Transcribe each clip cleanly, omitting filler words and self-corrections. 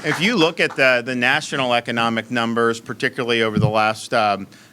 if you look at the national economic numbers, particularly over the last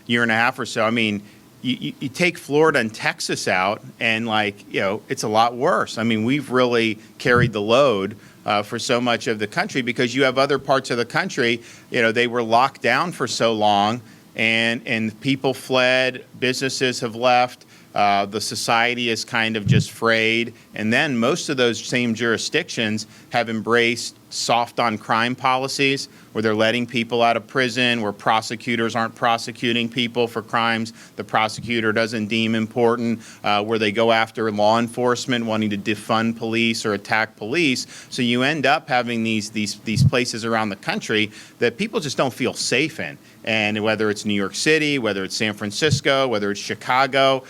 year and a half or so, I mean, you take Florida and Texas out, and it's a lot worse. I mean, we've really carried the load for so much of the country because you have other parts of the country, they were locked down for so long, and people fled, businesses have left. The society is kind of just frayed. And then most of those same jurisdictions have embraced soft on crime policies where they're letting people out of prison, where prosecutors aren't prosecuting people for crimes the prosecutor doesn't deem important, where they go after law enforcement wanting to defund police or attack police. So you end up having these places around the country that people just don't feel safe in. And whether it's New York City, whether it's San Francisco, whether it's Chicago,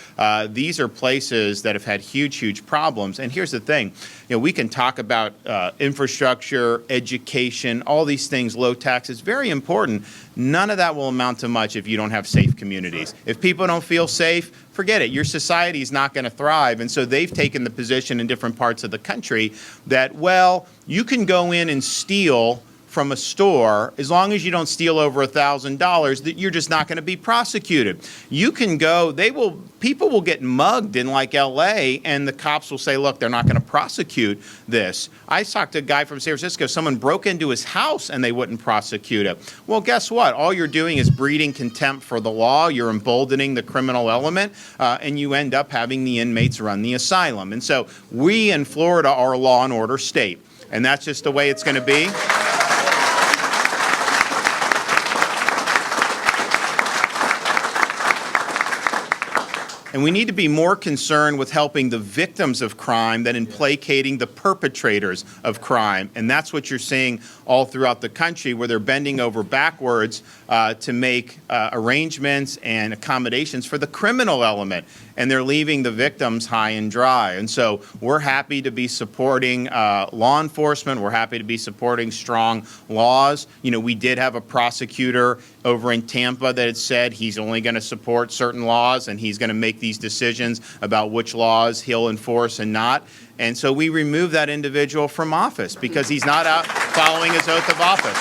these are places that have had huge problems. And here's the thing, we can talk about infrastructure, education, all these things, low taxes, very important. None of that will amount to much if you don't have safe communities. If people don't feel safe, forget it. Your society is not going to thrive. And so they've taken the position in different parts of the country that, well, you can go in and steal from a store, as long as you don't steal over $1,000, that you're just not going to be prosecuted. You can go, people will get mugged in LA, and the cops will say, look, they're not going to prosecute this. I talked to a guy from San Francisco, someone broke into his house and they wouldn't prosecute it. Well, guess what? All you're doing is breeding contempt for the law, you're emboldening the criminal element, and you end up having the inmates run the asylum. And so we in Florida are a law and order state, and that's just the way it's going to be. And we need to be more concerned with helping the victims of crime than in placating the perpetrators of crime. And that's what you're seeing all throughout the country, where they're bending over backwards to make arrangements and accommodations for the criminal element. And they're leaving the victims high and dry. And so we're happy to be supporting law enforcement. We're happy to be supporting strong laws. We did have a prosecutor over in Tampa that had said he's only going to support certain laws and he's going to make these decisions about which laws he'll enforce and not. And so we removed that individual from office because he's not out following his oath of office.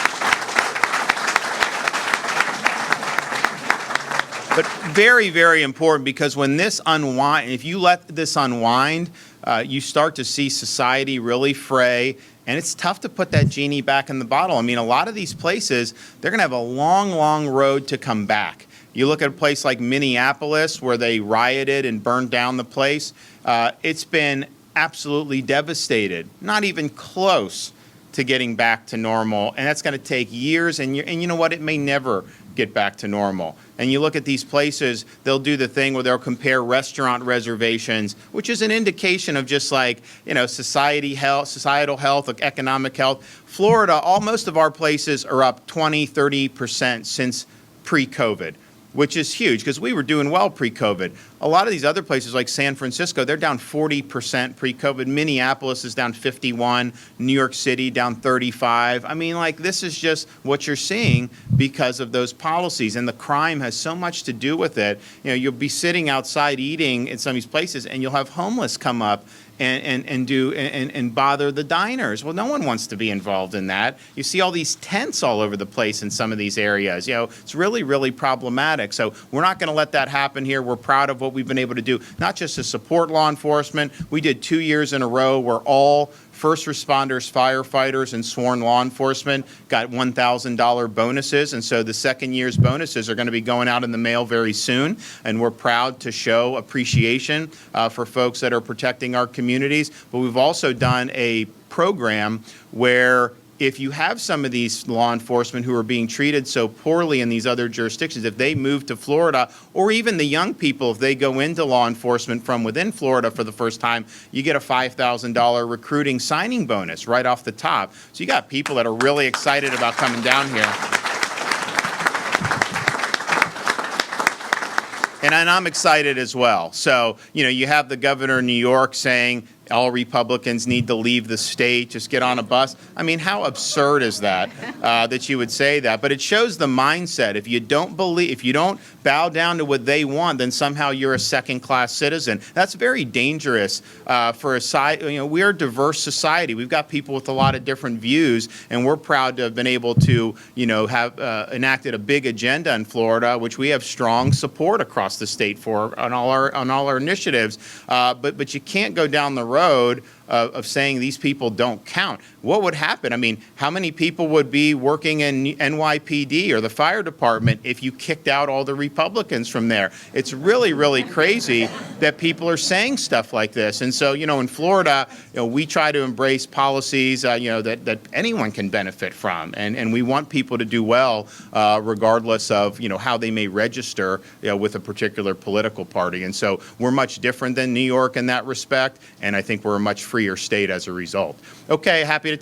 But very important, because when this unwind, if you let this unwind, you start to see society really fray, and it's tough to put that genie back in the bottle. I mean, a lot of these places, they're going to have a long road to come back. You look at a place like Minneapolis, where they rioted and burned down the place. It's been absolutely devastated, not even close to getting back to normal, and that's going to take years, and you know what, it may never get back to normal. And you look at these places, they'll do the thing where they'll compare restaurant reservations, which is an indication of just societal health, economic health. Florida, most of our places are up 20-30% since pre-COVID, which is huge because we were doing well pre-COVID. A lot of these other places like San Francisco, they're down 40% pre-COVID. Minneapolis is down 51%. New York City down 35%. I mean, this is just what you're seeing because of those policies. And the crime has so much to do with it. You'll be sitting outside eating in some of these places and you'll have homeless come up and bother the diners. Well, no one wants to be involved in that. You see all these tents all over the place in some of these areas. It's really problematic. So we're not going to let that happen here. We're proud of what we've been able to do, not just to support law enforcement. We did 2 years in a row where all first responders, firefighters, and sworn law enforcement got $1,000 bonuses. And so the second year's bonuses are going to be going out in the mail very soon. And we're proud to show appreciation for folks that are protecting our communities. But we've also done a program where if you have some of these law enforcement who are being treated so poorly in these other jurisdictions, if they move to Florida, or even the young people, if they go into law enforcement from within Florida for the first time, you get a $5,000 recruiting signing bonus right off the top. So you got people that are really excited about coming down here. And I'm excited as well. So, you have the governor of New York saying all Republicans need to leave the state, just get on a bus. I mean, how absurd is that, that you would say that? But it shows the mindset. If you don't bow down to what they want, then somehow you're a second-class citizen. That's very dangerous for a society. We're a diverse society. We've got people with a lot of different views, and we're proud to have been able to, have enacted a big agenda in Florida, which we have strong support across the state for on all our initiatives. But you can't go down the road of saying these people don't count. What would happen? I mean, how many people would be working in NYPD or the fire department if you kicked out all the Republicans from there? It's really, really crazy that people are saying stuff like this. And so, in Florida, we try to embrace policies, that anyone can benefit from. And we want people to do well, regardless of, how they may register, with a particular political party. And so we're much different than New York in that respect. And I think we're a much freer state as a result. Okay, happy to